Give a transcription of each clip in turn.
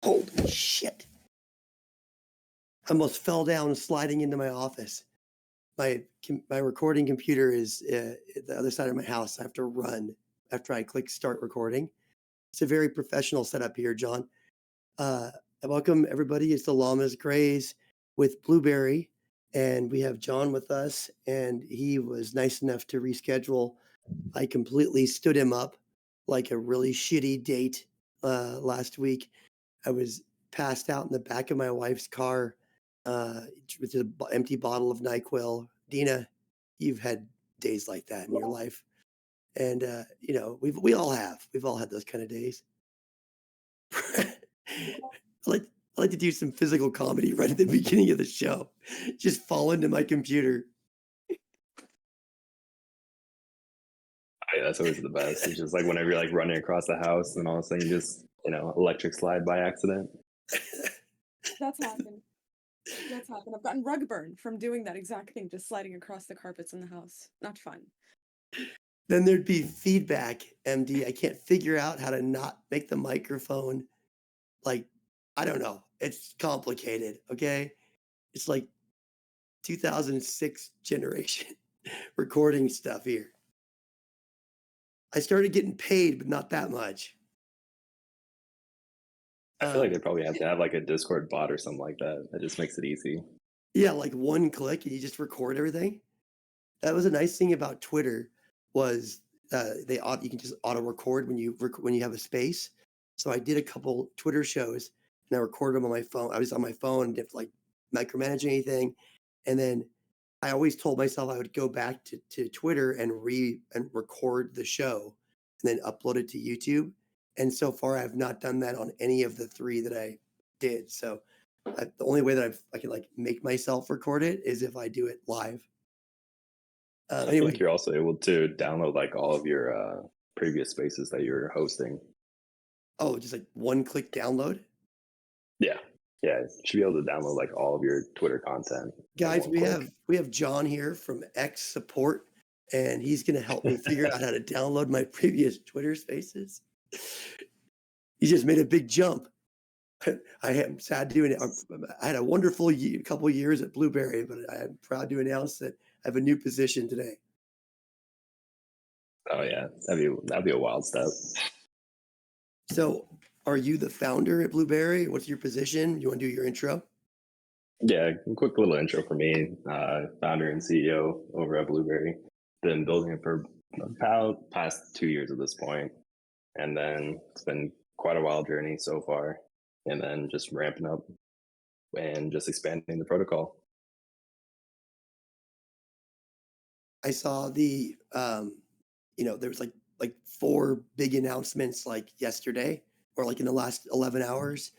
Holy shit. I almost fell down sliding into my office. My recording computer is at the other side of my house. I have to run after I click start recording. It's a very professional setup here, John. Uh, welcome everybody. It's the LLamas Graze with Blueberry, and we have John with us, and he was nice enough to reschedule. I completely stood him up like a really shitty date last week. I was passed out in the back of my wife's car with an empty bottle of NyQuil. DINA, you've had days like that in your life, and we all have. We've all had those kind of days. I like I like to do some physical comedy right at the beginning of the show. Just fall into my computer. Yeah, that's always the best. It's just like whenever you're like running across the house and all of a sudden you just, electric slide by accident. That's happened. That's happened. I've gotten rug burn from doing that exact thing, just sliding across the carpets in the house. Not fun. Then there'd be feedback, MD. I can't figure out how to not make the microphone like, I don't know. It's complicated, okay? It's like 2006 generation recording stuff here. I started getting paid, but not that much. I feel like they probably have to have like a Discord bot or something like that. That just makes it easy. Yeah, like one click and you just record everything. That was a nice thing about Twitter was you can just auto record when you have a space. So I did a couple Twitter shows and I recorded them on my phone. I was on my phone and didn't like micromanage anything. And then I always told myself I would go back to Twitter and record the show and then upload it to YouTube. And so far, I've not done that on any of the three that I did. So the only way that I can like make myself record it is if I do it live. I Anyway, think you're also able to download like all of your previous spaces that you're hosting. oh, just like one click download. Yeah. Yeah. You should be able to download like all of your Twitter content. Guys, we have John here from X Support, and he's going to help me figure out how to download my previous Twitter spaces. He just made a big jump. I am sad doing it. I had a wonderful couple of years at Blueberry, but I am proud to announce that I have a new position today. Oh yeah, that'd be a wild step. So, are you the founder at Blueberry? What's your position? You want to do your intro? Yeah, quick little intro for me. Founder and CEO over at Blueberry. Been building it for about past 2 years at this point, and then it's been quite a wild journey so far. And then just ramping up and just expanding the protocol. I saw the there was like four big announcements like yesterday or like in the last 11 hours.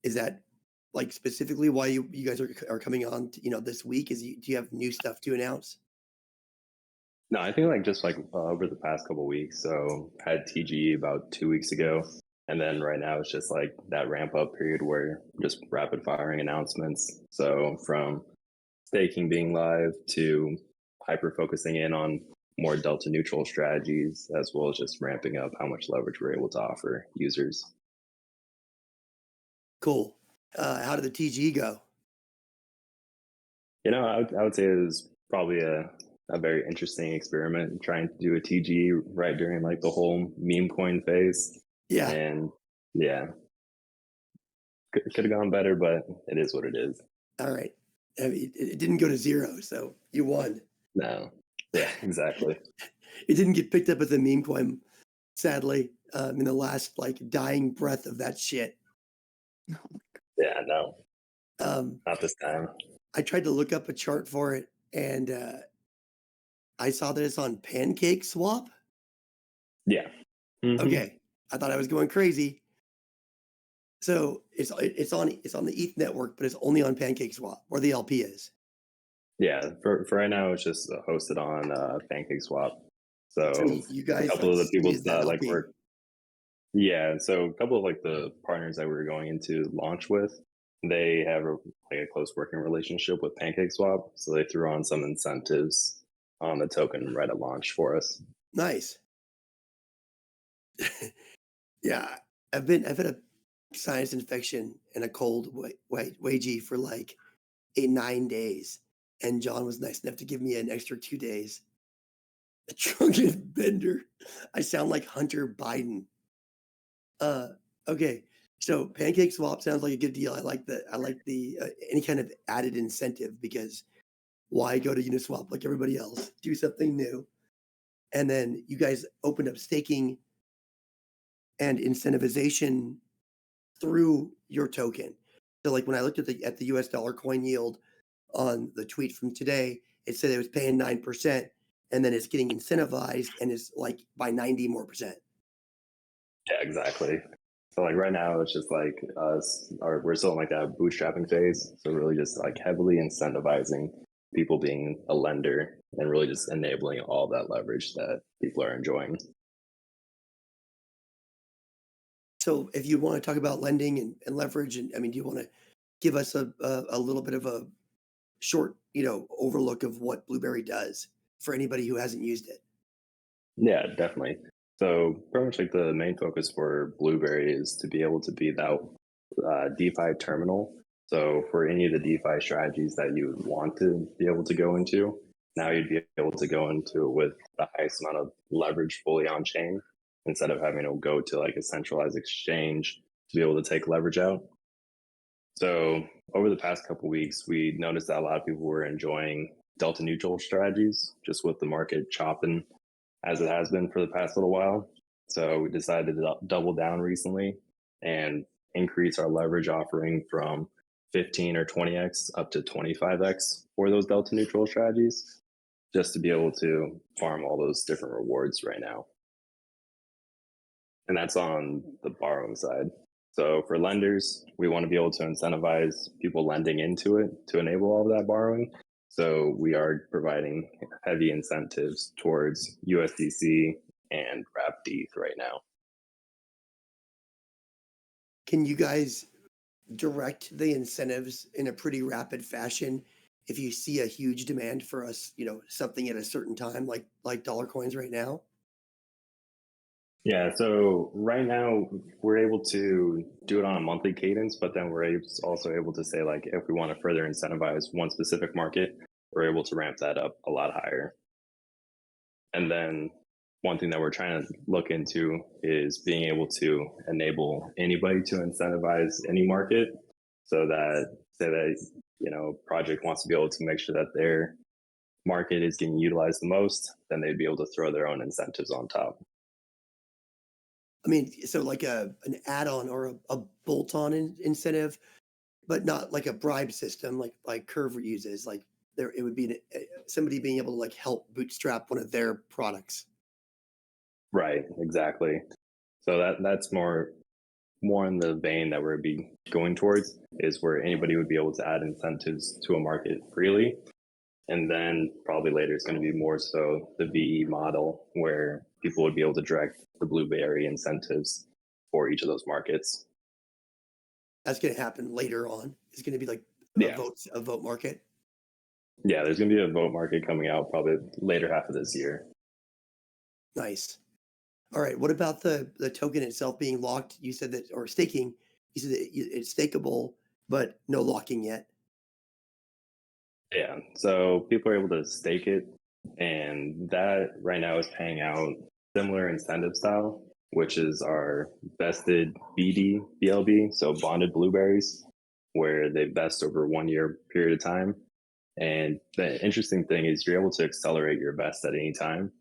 Is that like specifically why you guys are coming on this week? Do you have new stuff to announce? No, I think like just like over the past couple of weeks. So had TGE about 2 weeks ago, and then right now it's just like that ramp up period where just rapid firing announcements. So from staking being live to hyper focusing in on more delta neutral strategies, as well as just ramping up how much leverage we're able to offer users. Cool. How did the TGE go? I would say it was probably a very interesting experiment trying to do a TGE right during like the whole meme coin phase. Yeah. And yeah, could have gone better, but it is what it is. All right. I mean, it didn't go to zero, so you won. No. Yeah, exactly. It didn't get picked up as a meme coin, sadly, in the last like dying breath of that shit. Yeah, no. Not this time. I tried to look up a chart for it, and I saw that it's on Pancake Swap. Yeah. Mm-hmm. Okay, I thought I was going crazy. So it's on the ETH network, but it's only on Pancake Swap, or the LP is. Yeah, for right now, it's just hosted on Pancake Swap. So you guys, a couple of the people that like LP. work. Yeah, so a couple of like the partners that we were going into launch with, they have a close working relationship with Pancake Swap, so they threw on some incentives on the token right at launch for us. Nice. Yeah, I've had sinus infection and a cold wagey for like 9 days. And John was nice enough to give me an extra 2 days. A drunken bender. I sound like Hunter Biden. Okay. So pancake swap sounds like a good deal. I like the any kind of added incentive, because why go to Uniswap like everybody else? Do something new. And then you guys opened up staking and incentivization through your token. So like when I looked at the US dollar coin yield on the tweet from today, it said it was paying 9%, and then it's getting incentivized and it's like by 90 more percent. Yeah, exactly. So like right now, it's just like we're still in like that bootstrapping phase. So really just like heavily incentivizing people being a lender and really just enabling all that leverage that people are enjoying. So if you want to talk about lending and leverage, and I mean, do you want to give us a little bit of a short, overlook of what Blueberry does for anybody who hasn't used it? Yeah, definitely. So pretty much like the main focus for Blueberry is to be able to be that DeFi terminal. So for any of the DeFi strategies that you would want to be able to go into, now you'd be able to go into it with the highest amount of leverage fully on chain, instead of having to go to like a centralized exchange to be able to take leverage out. So over the past couple of weeks, we noticed that a lot of people were enjoying delta neutral strategies, just with the market chopping as it has been for the past little while. So we decided to double down recently and increase our leverage offering from 15 or 20x up to 25x for those delta neutral strategies, just to be able to farm all those different rewards right now. And that's on the borrowing side. So for lenders, we want to be able to incentivize people lending into it to enable all of that borrowing. So we are providing heavy incentives towards USDC and wrapped ETH right now. Can you guys direct the incentives in a pretty rapid fashion if you see a huge demand for us, something at a certain time, like dollar coins right now? Yeah, so right now we're able to do it on a monthly cadence, but then we're also able to say, like, if we want to further incentivize one specific market, we're able to ramp that up a lot higher. And then one thing that we're trying to look into is being able to enable anybody to incentivize any market, so that, say that, project wants to be able to make sure that their market is getting utilized the most, then they'd be able to throw their own incentives on top. I mean, so like an add-on or a bolt-on incentive, but not like a bribe system like Curve uses. Like it would be somebody being able to like help bootstrap one of their products. Right, exactly. So that's more in the vein that we're be going towards, is where anybody would be able to add incentives to a market freely. And then probably later it's going to be more so the VE model, where people would be able to direct the Blueberry incentives for each of those markets. That's going to happen later on. It's going to be like a vote market. Yeah, there's going to be a vote market coming out probably later half of this year. Nice. All right. What about the token itself being locked? You said that, or staking. You said that it's stakeable, but no locking yet. Yeah, so people are able to stake it, and that right now is paying out similar incentive style, which is our vested BLB, so bonded blueberries, where they vest over a 1 year period of time. And the interesting thing is you're able to accelerate your vest at any time,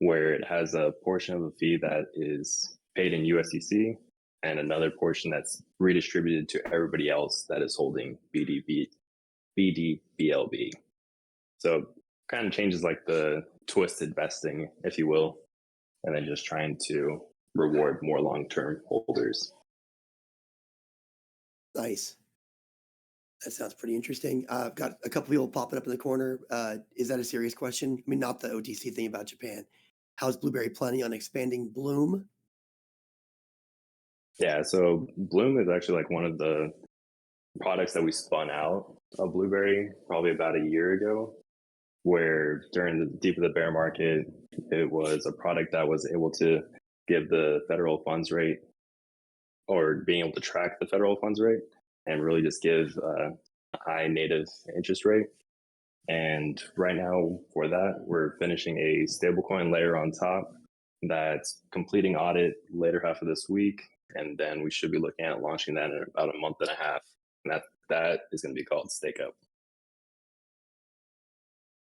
where it has a portion of the fee that is paid in USDC and another portion that's redistributed to everybody else that is holding BLB. So kind of changes like the twisted vesting, if you will, and then just trying to reward more long-term holders. Nice. That sounds pretty interesting. I've got a couple people popping up in the corner. Is that a serious question? I mean, not the OTC thing about Japan. How's Blueberry planning on expanding Bloom? Yeah, so Bloom is actually like one of the products that we spun out of Blueberry probably about a year ago, where during the deep of the bear market, it was a product that was able to give the federal funds rate or being able to track the federal funds rate and really just give a high native interest rate. And right now for that, we're finishing a stablecoin layer on top that's completing audit later half of this week. And then we should be looking at launching that in about a month and a half. And that is going to be called Stake Up.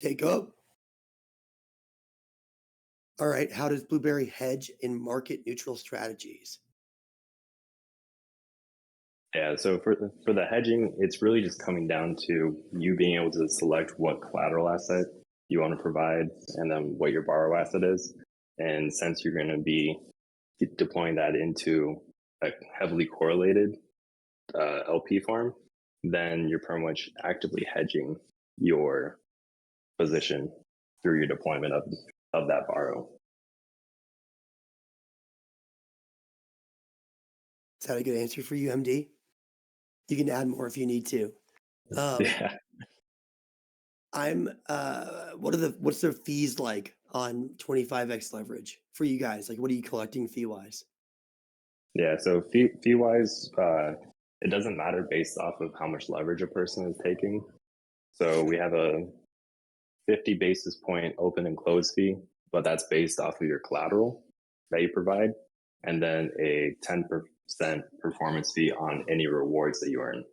Take up. All right. How does Blueberry hedge in market neutral strategies? Yeah, so for the hedging, it's really just coming down to you being able to select what collateral asset you want to provide and then what your borrow asset is. And since you're going to be deploying that into a heavily correlated LP farm, then you're pretty much actively hedging your position through your deployment of that borrow. Is that a good answer for you, MD? You can add more if you need to. Yeah. What's their fees like on 25x leverage for you guys? Like, what are you collecting fee wise? Yeah, so fee wise, it doesn't matter based off of how much leverage a person is taking. So we have a 50 basis point open and close fee, but that's based off of your collateral that you provide, and then a 10% performance fee on any rewards that you earn.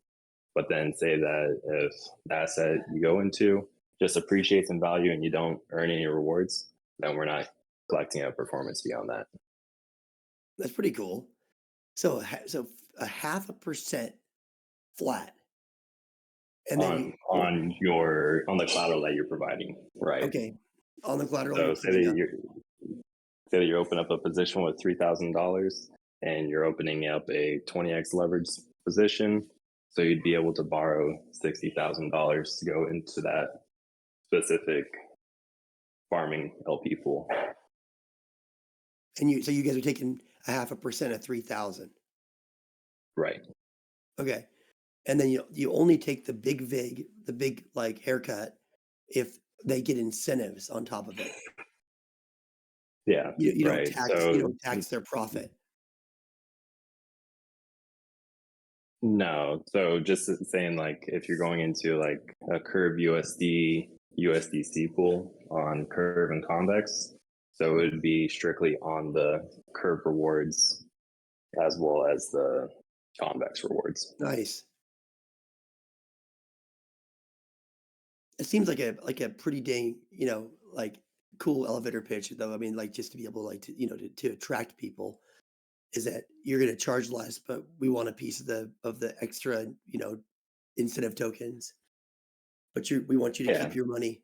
But then say that if the asset you go into just appreciates in value and you don't earn any rewards, then we're not collecting a performance fee on that. That's pretty cool. So a 0.5% flat. And then on the collateral that you're providing, right? Okay, on the collateral. So say that you open up a position with $3,000 and you're opening up a 20x leverage position, so you'd be able to borrow $60,000 to go into that specific farming LP pool. And so you guys are taking 0.5% of 3,000, right? Okay. And then you only take the big like haircut if they get incentives on top of it. Yeah, you don't right. tax So, you don't tax their profit. No, so just saying, like, if you're going into like a Curve USDC pool on Curve and Convex, so it would be strictly on the Curve rewards as well as the Convex rewards. Nice. It seems like a pretty dang, like cool elevator pitch though. I mean, like just to be able like to attract people is that you're going to charge less, but we want a piece of the extra, incentive tokens. But we want you to keep your money.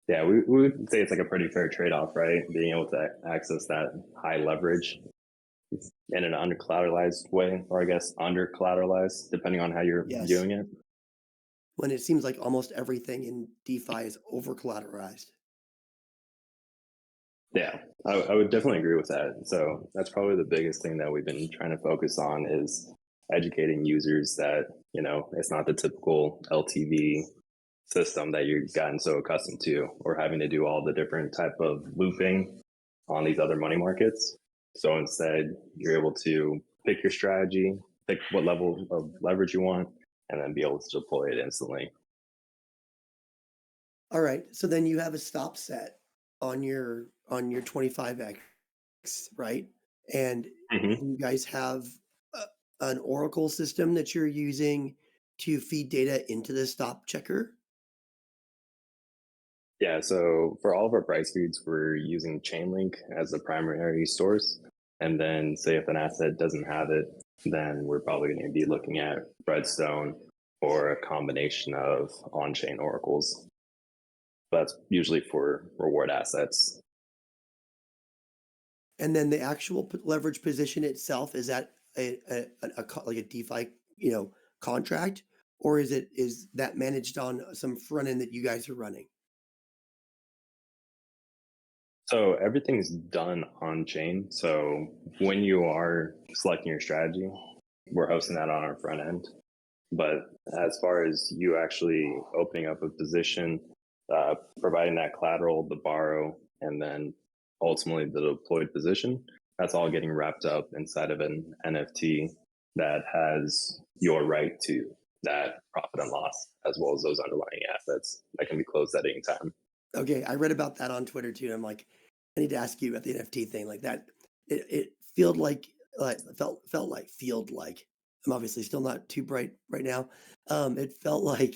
Yeah, we would say it's like a pretty fair trade-off, right? Being able to access that high leverage in an under-collateralized way, or I guess under-collateralized, depending on how you're doing it. When it seems like almost everything in DeFi is over-collateralized. Yeah, I would definitely agree with that. So that's probably the biggest thing that we've been trying to focus on is educating users that, it's not the typical LTV system that you've gotten so accustomed to, or having to do all the different type of looping on these other money markets. So instead, you're able to pick your strategy, pick what level of leverage you want, and then be able to deploy it instantly. All right. So then you have a stop set on your 25x, right? And you guys have an Oracle system that you're using to feed data into the stop checker. Yeah, so for all of our price feeds, we're using Chainlink as the primary source. And then say if an asset doesn't have it, then we're probably going to be looking at Redstone or a combination of on-chain oracles. That's usually for reward assets. And then the actual leverage position itself, is that like a DeFi, contract, or is that managed on some front end that you guys are running? So everything's done on chain. So when you are selecting your strategy, we're hosting that on our front end. But as far as you actually opening up a position, providing that collateral, the borrow, and then ultimately the deployed position, that's all getting wrapped up inside of an NFT that has your right to that profit and loss, as well as those underlying assets that can be closed at any time. Okay, I read about that on Twitter too. I'm like, I need to ask you about the NFT thing. Like that, it felt like I'm obviously still not too bright right now. It felt like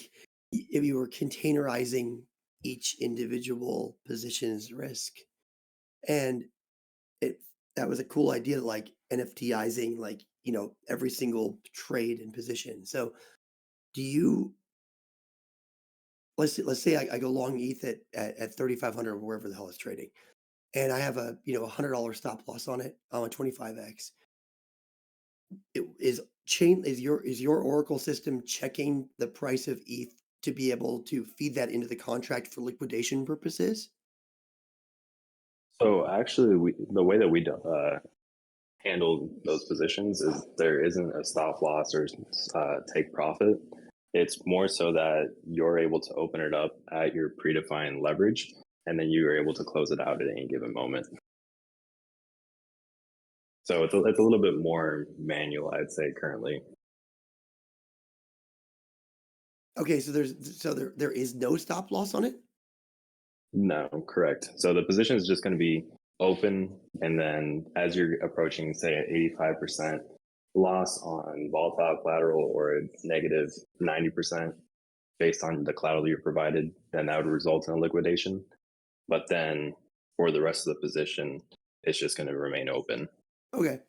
if you were containerizing each individual position's risk, and that was a cool idea, like NFTizing, like every single trade and position. So, do you? Let's say I go long ETH at 3,500 or wherever the hell it's trading, and I have a $100 stop loss on it on a 25x. Is your Oracle system checking the price of ETH to be able to feed that into the contract for liquidation purposes? So actually, the way that we handle those positions is there isn't a stop loss or take profit. It's more so that you're able to open it up at your predefined leverage, and then you are able to close it out at any given moment. So it's a little bit more manual, I'd say, currently. Okay, so there is no stop loss on it? No, correct. So the position is just going to be open, and then as you're approaching, say, an 85% loss on volatile collateral or a negative 90% based on the collateral you provided, then that would result in a liquidation. But then for the rest of the position, it's just going to remain open. Okay.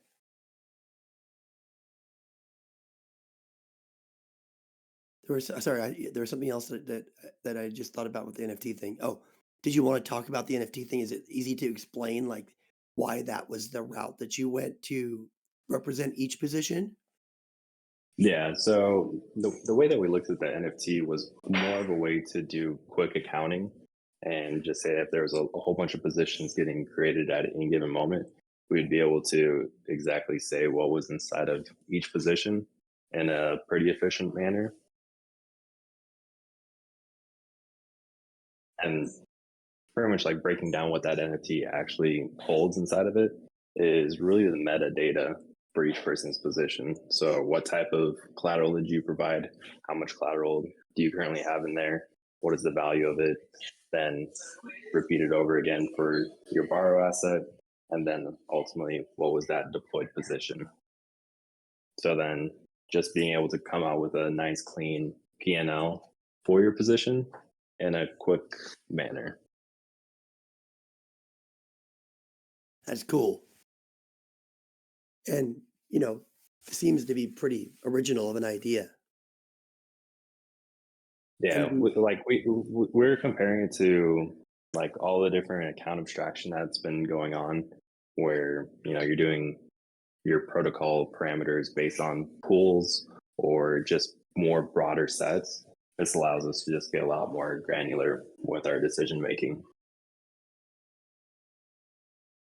There was something else that I just thought about with the NFT thing. Oh, did you want to talk about the NFT thing? Is it easy to explain like why that was the route that you went to represent each position? Yeah, so the way that we looked at the NFT was more of a way to do quick accounting and just say if there's a whole bunch of positions getting created at any given moment, we'd be able to exactly say what was inside of each position in a pretty efficient manner. And pretty much like breaking down what that NFT actually holds inside of it is really the metadata for each person's position. So what type of collateral did you provide? How much collateral do you currently have in there? What is the value of it? Then repeat it over again for your borrow asset. And then ultimately, what was that deployed position? So then just being able to come out with a nice clean P&L for your position in a quick manner. That's cool. And, seems to be pretty original of an idea. Yeah, And we're comparing it to like all the different account abstraction that's been going on, where you're doing your protocol parameters based on pools or just more broader sets. This allows us to just get a lot more granular with our decision making.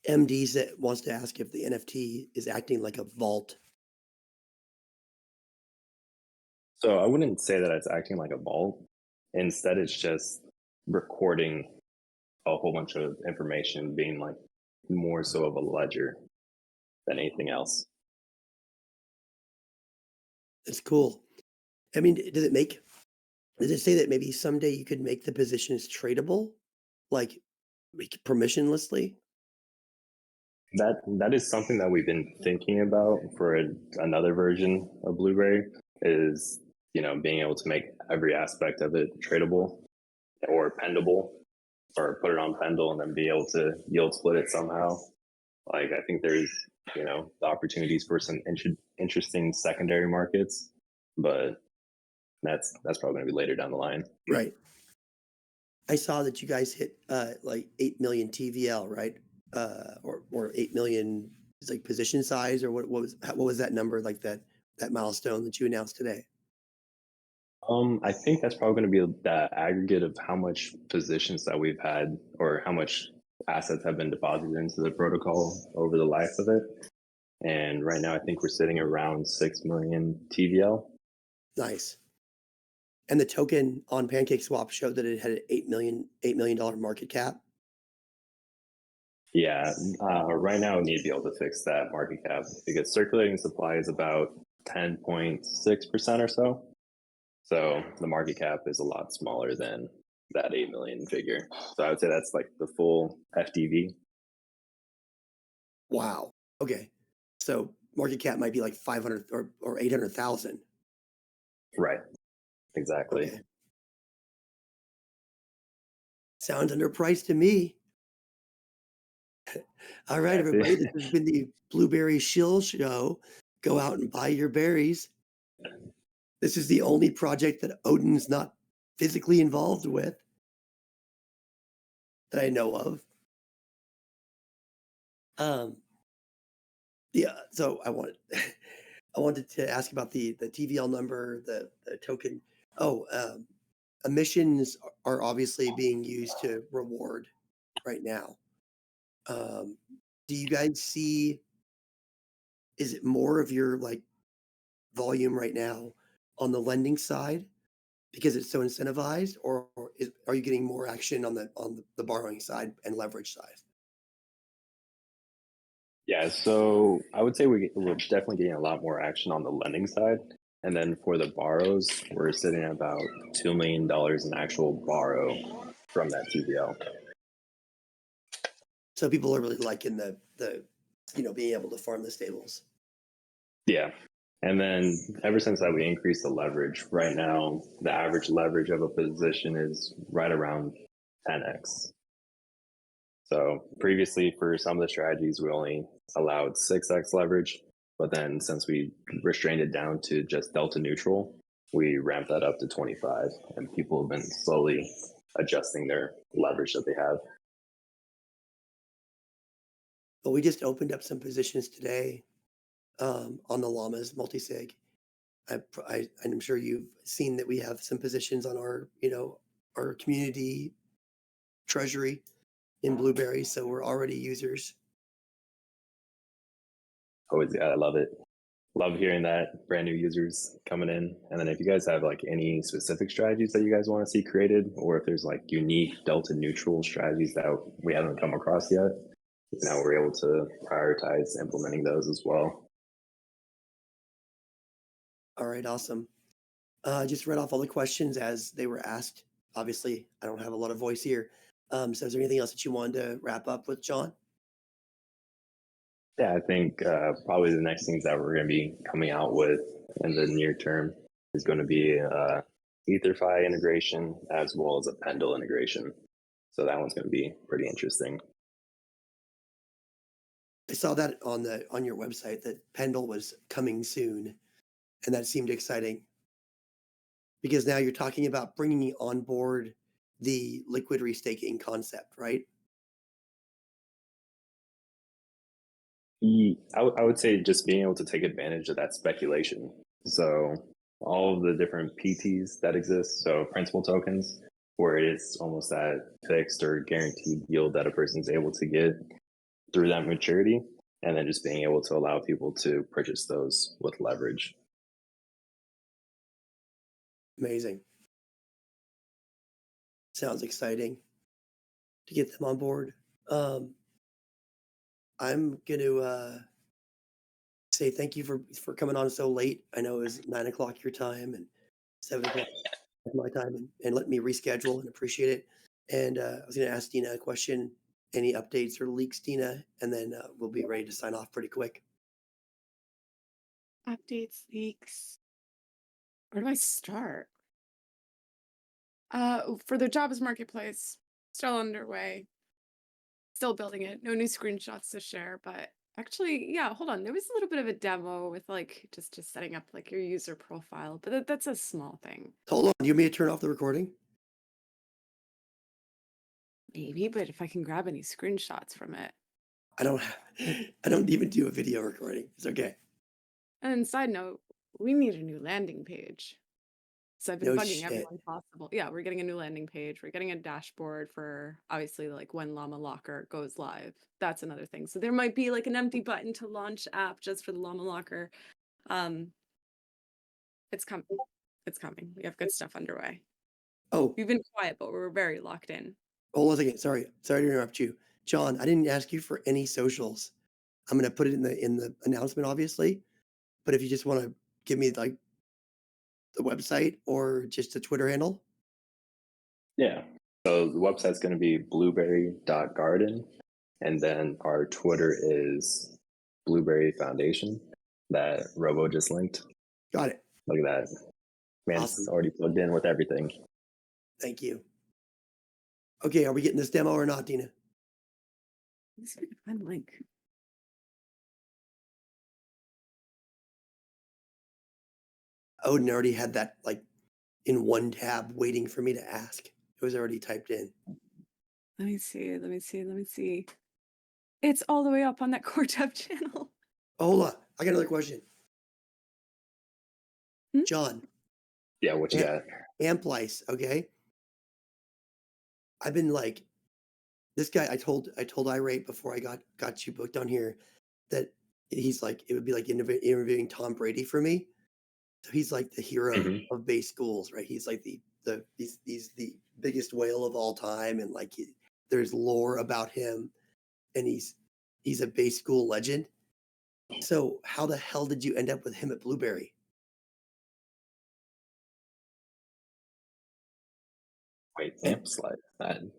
MD wants to ask if the NFT is acting like a vault. So I wouldn't say that it's acting like a vault. Instead, it's just recording a whole bunch of information, being like more so of a ledger than anything else. That's cool. I mean, does it say that maybe someday you could make the positions tradable, like permissionlessly? That is something that we've been thinking about for another version of Blueberry is, being able to make every aspect of it tradable or pendable, or put it on Pendle and then be able to yield split it somehow. Like I think there's, the opportunities for some interesting secondary markets, but that's probably going to be later down the line. Right. I saw that you guys hit like 8 million TVL, right? Or 8 million is like position size, or what was that number, like that milestone that you announced today? I think that's probably going to be the aggregate of how much positions that we've had or how much assets have been deposited into the protocol over the life of it. And right now, I think we're sitting around 6 million TVL. Nice. And the token on PancakeSwap showed that it had an $8 million market cap. Yeah, right now we need to be able to fix that market cap because circulating supply is about 10.6% or so. So the market cap is a lot smaller than that 8 million figure. So I would say that's like the full FDV. Wow. Okay. So market cap might be like 500 or 800,000. Right. Exactly. Okay. Sounds underpriced to me. All right, Yeah, everybody. This has been the Blueberry Shill Show. Go out and buy your berries. This is the only project that Odin's not physically involved with that I know of. Yeah, so I wanted to ask about the TVL number, the token. Oh, emissions are obviously being used to reward right now. Do you guys see? Is it more of your like volume right now on the lending side because it's so incentivized, or are you getting more action on the borrowing side and leverage side? Yeah, so I would say we're definitely getting a lot more action on the lending side. And then for the borrows, we're sitting at about $2 million in actual borrow from that TVL. So people are really liking the being able to farm the stables. Yeah. And then ever since that, we increased the leverage. Right now, the average leverage of a position is right around 10x. So previously, for some of the strategies, we only allowed 6x leverage. But then since we restrained it down to just delta neutral, we ramped that up to 25. And people have been slowly adjusting their leverage that they have. But we just opened up some positions today on the llamas multi-sig. I'm sure you've seen that we have some positions on our our community treasury in blueberry, so we're already users. Always, I love it. Love hearing that, brand new users coming in. And then if you guys have like any specific strategies that you guys want to see created, or if there's like unique delta neutral strategies that we haven't come across yet, now we're able to prioritize implementing those as well. All right, awesome. Just read off all the questions as they were asked. Obviously, I don't have a lot of voice here. So is there anything else that you wanted to wrap up with, John? Yeah, I think probably the next things that we're going to be coming out with in the near term is going to be EtherFi integration as well as a Pendle integration. So that one's going to be pretty interesting. I saw that on your website that Pendle was coming soon, and that seemed exciting because now you're talking about bringing on board the liquid restaking concept, right? I would say just being able to take advantage of that speculation. So all of the different PTs that exist, so principal tokens, where it is almost that fixed or guaranteed yield that a person's able to get through that maturity, and then just being able to allow people to purchase those with leverage. Amazing. Sounds exciting to get them on board. I'm going to say thank you for coming on so late. I know it was 9 o'clock your time and 7 o'clock my time, and let me reschedule and appreciate it. And I was going to ask Dina a question. Any updates or leaks, Dina? And then we'll be ready to sign off pretty quick. Updates, leaks. Where do I start? For the jobs marketplace, still underway. Still building it. No new screenshots to share, but actually, yeah, hold on. There was a little bit of a demo with like just setting up like your user profile, but that's a small thing. Hold on. You may turn off the recording. Maybe, but if I can grab any screenshots from it. I don't even do a video recording. It's okay. And side note, we need a new landing page. So I've been No bugging shit. everyone possible. Yeah, we're getting a new landing page. We're getting a dashboard for obviously like when Llama Locker goes live. That's another thing. So there might be like an empty button to launch app just for the Llama Locker. It's coming. It's coming. We have good stuff underway. Oh, We've been quiet, but we're very locked in. hold on a second. Sorry to interrupt you. John, I didn't ask you for any socials. I'm gonna put it in the announcement, obviously. But if you just want to give me like the website or just a Twitter handle. Yeah. So the website's going to be blueberry.garden. And then our Twitter is Blueberry Foundation that Robo just linked. Got it. Look at that. Man, Awesome. it's already plugged in with everything. Thank you. Okay, are we getting this demo or not, Dina? Let's see if I can find the link. Odin already had that like in one tab waiting for me to ask. It was already typed in. Let me see. Let me see. Let me see. It's all the way up on that core tab channel. Oh, hold on. I got another question. Hmm? John. Yeah, what you got? Amplice, okay? I've been like, this guy, I told Irate before I got you booked on here that he's like, it would be like interviewing Tom Brady for me. So he's like the hero of base schools, right? He's like he's the biggest whale of all time, and like there's lore about him, and he's a base school legend. So how the hell did you end up with him at Blueberry? Wait, amp slide. I'm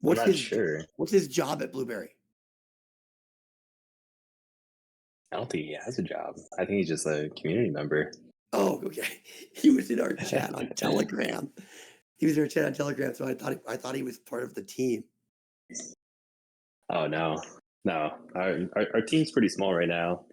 What's not his sure. What's his job at Blueberry? I don't think he has a job. I think he's just a community member. Oh, okay. He was in our chat on Telegram. He was in our chat on Telegram, so I thought he was part of the team. Oh no. Our team's pretty small right now,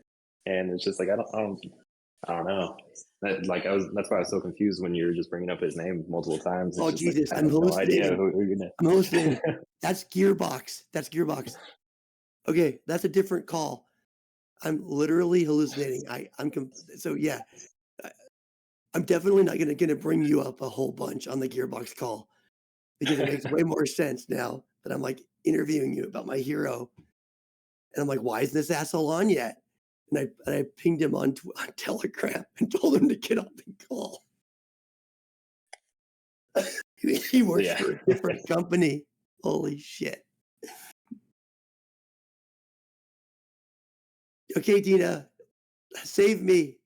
and it's just like I don't know. That's why I was so confused when you were just bringing up his name multiple times. Oh It's just Jesus, like, I I'm have no idea hallucinating. who you're gonna. I'm hallucinating. That's GEARBOX. That's GEARBOX. Okay, that's a different call. I'm literally hallucinating. So yeah, I'm definitely not gonna bring you up a whole bunch on the GEARBOX call because it makes way more sense now that I'm like interviewing you about my hero, and I'm like, why isn't this asshole on yet? And I pinged him on Telegram and told him to get on the call. He works for a different company. Holy shit. Okay, Dina, save me.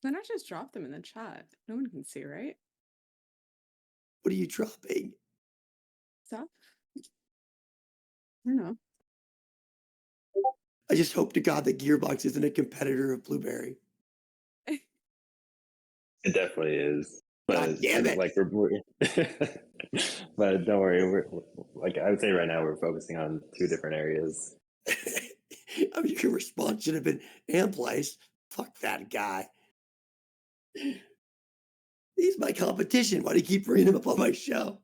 Then I just dropped them in the chat. No one can see, right? What are you dropping? Stuff? I don't know. I just hope to God that GEARBOX isn't a competitor of Blueberry. It definitely is. But God damn it. like we're but don't worry, we're like I would say right now we're focusing on two different areas. I mean, your response should have been Amplice. Fuck that guy. He's my competition. Why do you keep bringing him up on my show?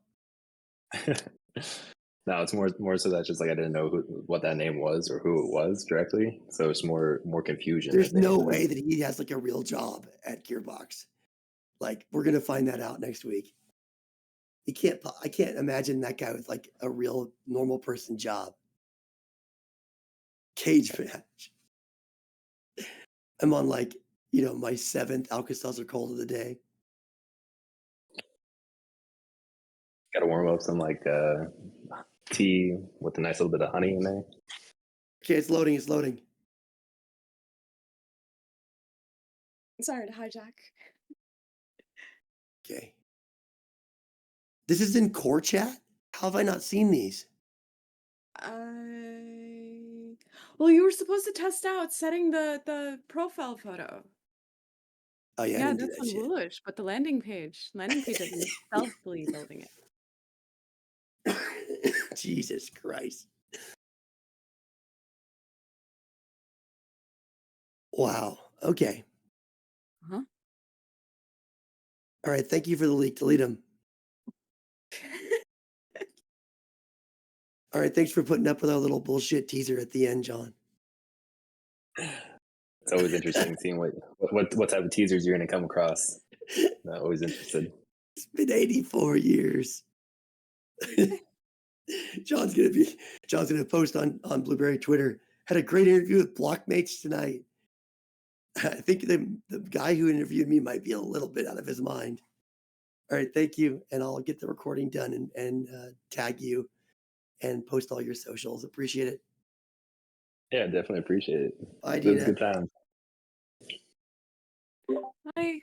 No, it's more so that just like I didn't know what that name was or who it was directly, so it's more confusion. There's no way that he has like a real job at GEARBOX. Like we're gonna find that out next week. I can't imagine that guy with like a real normal person job. Cage match. I'm on like, my 7th Alka-Seltzer cold of the day. Got to warm up some like tea with a nice little bit of honey in there. Okay, it's loading. It's loading. Sorry to hijack. Okay. This is in core chat? How have I not seen these? Well, you were supposed to test out setting the profile photo. Oh yeah, I Yeah, didn't do that's that on shit. Woolish, but the landing page has been stealthily building it. Jesus Christ. Wow. Okay. Huh? All right. Thank you for the leak. Delete them. All right. Thanks for putting up with our little bullshit teaser at the end, John. It's always interesting seeing what type of teasers you're going to come across. I'm always interested. It's been 84 years. John's gonna post on Blueberry Twitter. Had a great interview with Blockmates tonight. I think the guy who interviewed me might be a little bit out of his mind. All right, thank you, and I'll get the recording done and tag you and post all your socials. Appreciate it. Yeah, definitely appreciate it. Bye, It was a Dina. good time. Bye.